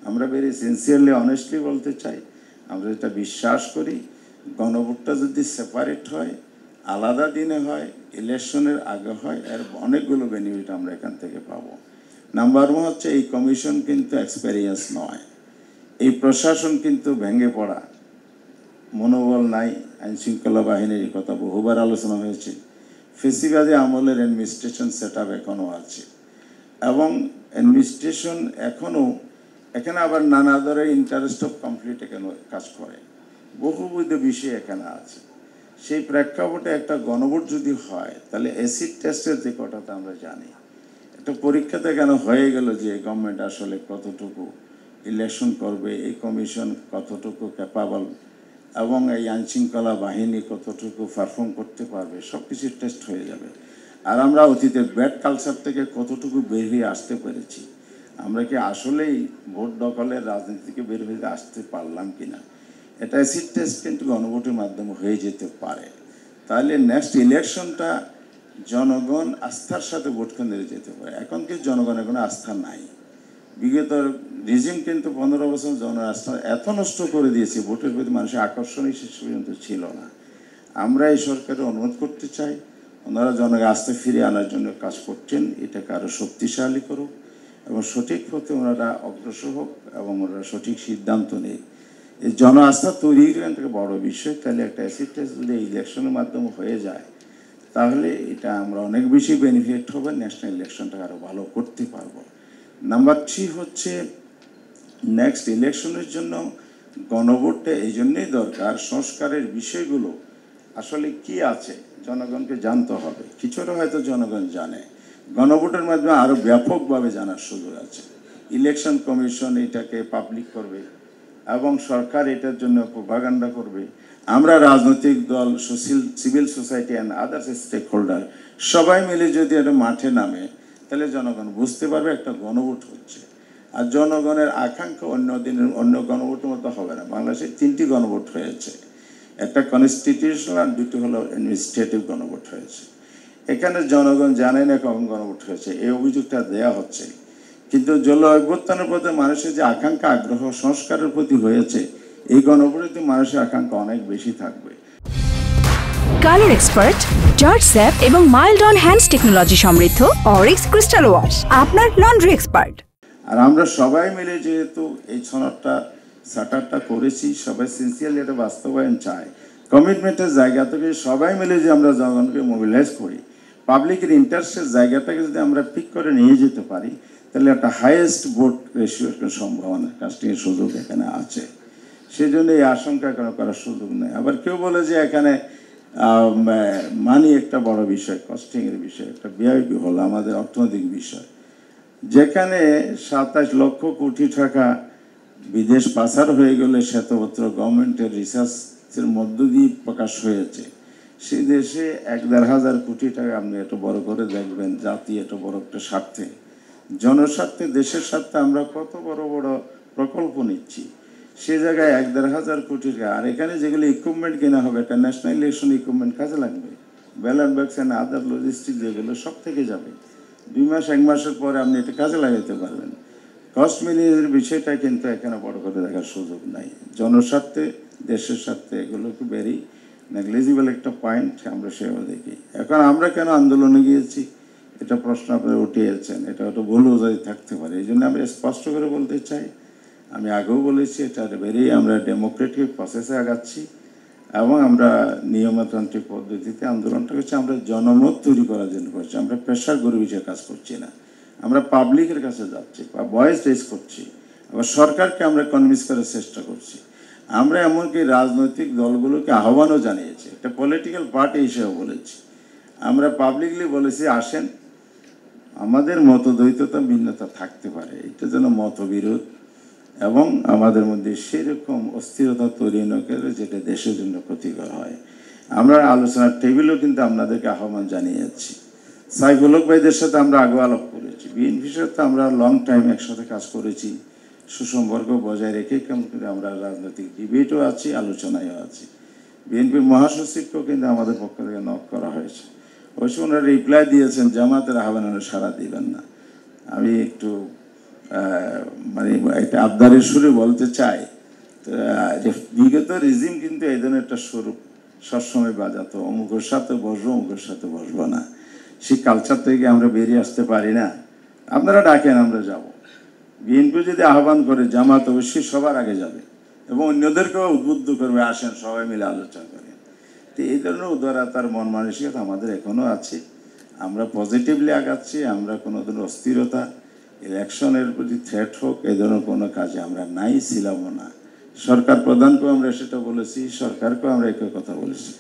আমরা very sincerely honestly বলতে চাই, আমরা এটা বিশ্বাস করি গণভোটটা যদি সেপারেট হয়, আলাদা দিনে হয়, ইলেকশনের আগে হয়, এর অনেকগুলো বেনিফিট আমরা এখান থেকে পাবো। নাম্বার ওয়ান হচ্ছে এই কমিশন কিন্তু এক্সপেরিয়েন্স নয়, এই প্রশাসন কিন্তু ভেঙে পড়া, মনোবল নাই, আইনশৃঙ্খলা বাহিনীর কথা বহুবার আলোচনা হয়েছে, ফেসিবাদী আমলের অ্যাডমিনিস্ট্রেশন সেট আপ এখনও আছে এবং অ্যাডমিনিস্ট্রেশন এখানে আবার নানা ধরনের ইন্টারেস্ট অফ কমপ্লিট এখানে কাজ করে, বহুবিধ বিষয় এখানে আছে। সেই প্রেক্ষাপটে একটা গণভোট যদি হয় তাহলে অ্যাসিড টেস্টের যে কথাটা আমরা জানি, একটা পরীক্ষাতে কেন হয়ে গেল যে গভর্নমেন্ট আসলে কতটুকু ইলেকশন করবে, এই কমিশন কতটুকু ক্যাপাবল এবং এই আইনশৃঙ্খলা বাহিনী কতটুকু পারফর্ম করতে পারবে, সব কিছু টেস্ট হয়ে যাবে। আর আমরা অতীতের ব্যাড কালচার থেকে কতটুকু বের হয়ে আসতে পেরেছি, আমরা কি আসলেই ভোট দখলের রাজনীতি থেকে বের হয়ে আসতে পারলাম কিনা, এটা অ্যাসিড টেস্ট কিন্তু গণভোটের মাধ্যমে হয়ে যেতে পারে। তাহলে নেক্সট ইলেকশনটা জনগণ আস্থার সাথে ভোট কেন্দ্রে যেতে পারে। এখন কিন্তু জনগণের কোনো আস্থা নাই। বিগত রিজিম কিন্তু 15 বছর জনআস্থা এত নষ্ট করে দিয়েছে, ভোটের প্রতি মানুষের আকর্ষণই শেষ পর্যন্ত ছিল না। আমরা এই সরকারের অনুরোধ করতে চাই, ওনারা জনগণের আস্থা ফিরিয়ে আনার জন্য কাজ করছেন, এটাকে আরও শক্তিশালী করুক এবং সঠিক পথে ওনারা অগ্রসর হোক এবং ওনারা সঠিক সিদ্ধান্ত নেই। এই জন আস্থা তৈরির থেকে বড় বিষয়। তাহলে একটা অ্যাসিড টেস্ট যদি ইলেকশনের মাধ্যমে হয়ে যায় তাহলে এটা আমরা অনেক বেশি বেনিফিট হবে, ন্যাশনাল ইলেকশনটাকে আরও ভালো করতে পারবো। নাম্বার 3 হচ্ছে নেক্সট ইলেকশনের জন্য গণভোটটা এই জন্যই দরকার, সংস্কারের বিষয়গুলো আসলে কি আছে জনগণকে জানতে হবে। কিছুটা হয়তো জনগণ জানে, গণভোটের মাধ্যমে আরও ব্যাপকভাবে জানার সুযোগ আছে। ইলেকশন কমিশন এটাকে পাবলিক করবে এবং সরকার এটার জন্য প্রোপাগান্ডা করবে। আমরা রাজনৈতিক দল, civil society and others stakeholder সবাই মিলে যদি একটা মাঠে নামে তাহলে জনগণ বুঝতে পারবে একটা গণভোট হচ্ছে। আর জনগণের আকাঙ্ক্ষা অন্য দিনের অন্য গণভোটের মতো হবে না। বাংলাদেশে 3টি গণভোট হয়েছে, একটা কনস্টিটিউশনাল আর 2টি হলো অ্যাডমিনিস্ট্রেটিভ গণভোট হয়েছে। এখানে জনগণ জানে না কখন গণভোট হয়েছে, এই অভিযোগটা দেয়া হচ্ছে। কিন্তু জল অভ্যুত্থানের প্রতি মানুষের যে আকাঙ্ক্ষা, আগ্রহ সংস্কারের প্রতি হয়েছে, এই গণভোটে মানুষের আকাঙ্ক্ষা অনেক বেশি থাকবে। কালার এক্সপার্ট, জর্জ স্যাপ এবং মাইল্ড অন হ্যান্ডস টেকনোলজি সমৃদ্ধ অরিক্স ক্রিস্টাল ওয়াশ আপনার লন্ড্রি এক্সপার্ট। আর আমরা সবাই মিলে যেহেতু এই সনদটা চার্টারটা করেছি, সবাই সিনসিয়ারলি এটা বাস্তবায়ন চায়, কমিটমেন্টের জায়গা থেকে সবাই মিলে যে আমরা জনগণকে মোবিলাইজ করি, পাবলিকের ইন্টারেস্টের জায়গাটাকে যদি আমরা পিক করে নিয়ে যেতে পারি তাহলে একটা হাইয়েস্ট ভোট রেশিওর সম্ভাবনা কাস্টিংয়ের সুযোগ এখানে আছে। সেই জন্য এই আশঙ্কা করার সুযোগ নেই। আবার কেউ বলে যে এখানে মানি একটা বড় বিষয়, কস্টিংয়ের বিষয়, একটা ব্যয় হলো আমাদের অর্থনৈতিক বিষয়, যেখানে 27 লক্ষ কোটি টাকা বিদেশ পাচার হয়ে গেলে শ্বেতপত্র গভর্নমেন্টের রিসার্চের মধ্য দিয়ে প্রকাশ হয়েছে। সেই দেশে 1,500 কোটি টাকা আপনি এত বড় করে দেখবেন, জাতি এত বড় একটা স্বার্থে, জনস্বার্থে, দেশের স্বার্থে আমরা কত বড় বড় প্রকল্প নিচ্ছি, সে জায়গায় 1,500 কোটি টাকা। আর এখানে যেগুলো ইকুইপমেন্ট কেনা হবে, একটা ন্যাশনাল ইলেকশন ইকুইপমেন্ট কাজে লাগবে, ব্যালট বাক্স অ্যান্ড আদার লজিস্টিক যেগুলো সব থেকে যাবে। 2 মাস 1 মাসের পরে আপনি এটা কাজে লাগাতে পারবেন। কস্ট মিলিংয়ের বিষয়টা কিন্তু এখানে বড় করে দেখার সুযোগ নাই। জনস্বার্থে, দেশের স্বার্থে এগুলো একটু ভেরি নেগলিজিবল একটা পয়েন্ট, আমরা সেও দেখি। এখন আমরা কেন আন্দোলনে গিয়েছি এটা প্রশ্ন আপনারা উঠিয়েছেন, এটা হয়তো ভুল বোঝাই থাকতে পারে। এই জন্য আমি স্পষ্ট করে বলতে চাই, আমি আগেও বলেছি এটা ভেরি আমরা ডেমোক্রেটিক প্রসেসে আগাচ্ছি এবং আমরা নিয়মতান্ত্রিক পদ্ধতিতে আন্দোলনটা করছি। আমরা জনমত তৈরি করার জন্য করছি, আমরা প্রেশার গরিবিজের কাজ করছি না, আমরা পাবলিকের কাছে যাচ্ছি বা ভয়েস রেজ করছি, আবার সরকারকে আমরা কনভিন্স করার চেষ্টা করছি। আমরা এমনকি রাজনৈতিক দলগুলোকে আহ্বানও জানিয়েছি, একটা পলিটিক্যাল পার্টি হিসেবে বলেছি, আমরা পাবলিকলি বলেছি আসেন, আমাদের মতদ্বৈততা ভিন্নতা থাকতে পারে, এটা যেন মতবিরোধ এবং আমাদের মধ্যে সেরকম অস্থিরতা তৈরি না করে যেটা দেশের জন্য ক্ষতিকর হয়। আমরা আলোচনার টেবিলও কিন্তু আপনাদেরকে আহ্বান জানিয়েছি। সাইফুল হক ভাইদের সাথে আমরা আগে আলাপ করেছি, বিএনপির সাথে আমরা লং টাইম একসাথে কাজ করেছি, সুসম্পর্ক বজায় রেখে কিন্তু আমরা রাজনৈতিক ডিবেটও আছি, আলোচনায়ও আছি। বিএনপির মহাসচিবকেও কিন্তু আমাদের পক্ষ থেকে নক করা হয়েছে, অবশ্য ওনারা রিপ্লাই দিয়েছেন জামাতের আহ্বানে সাড়া দিবেন না। আমি একটু মানে একটা আবদারের সুরে বলতে চাই, যে বিগত রিজিম কিন্তু এই ধরনের একটা স্বরূপ সবসময় বাজাতো, অমুকের সাথে বসবো, অমুকের সাথে বসবো না। সেই কালচার থেকে আমরা বেরিয়ে আসতে পারি না। আপনারা ডাকেন, আমরা যাব। বিএনপি যদি আহ্বান করে, জামাত অবশ্যই সবার আগে যাবে এবং অন্যদেরকেও উদ্বুদ্ধ করবে, আসেন সবাই মিলে আলোচনা করে। তো এই ধরনের উদারতার মন মানসিকতা আমাদের এখনও আছে। আমরা পজিটিভলি আগাচ্ছি। আমরা কোনো ধরনের অস্থিরতা, ইলেকশনের প্রতি থ্রেট হোক, এই ধরনের কোনো কাজে আমরা নাই, ছিলামও না। সরকার প্রধানকেও আমরা সেটা বলেছি, সরকারকেও আমরা একই কথা বলেছি।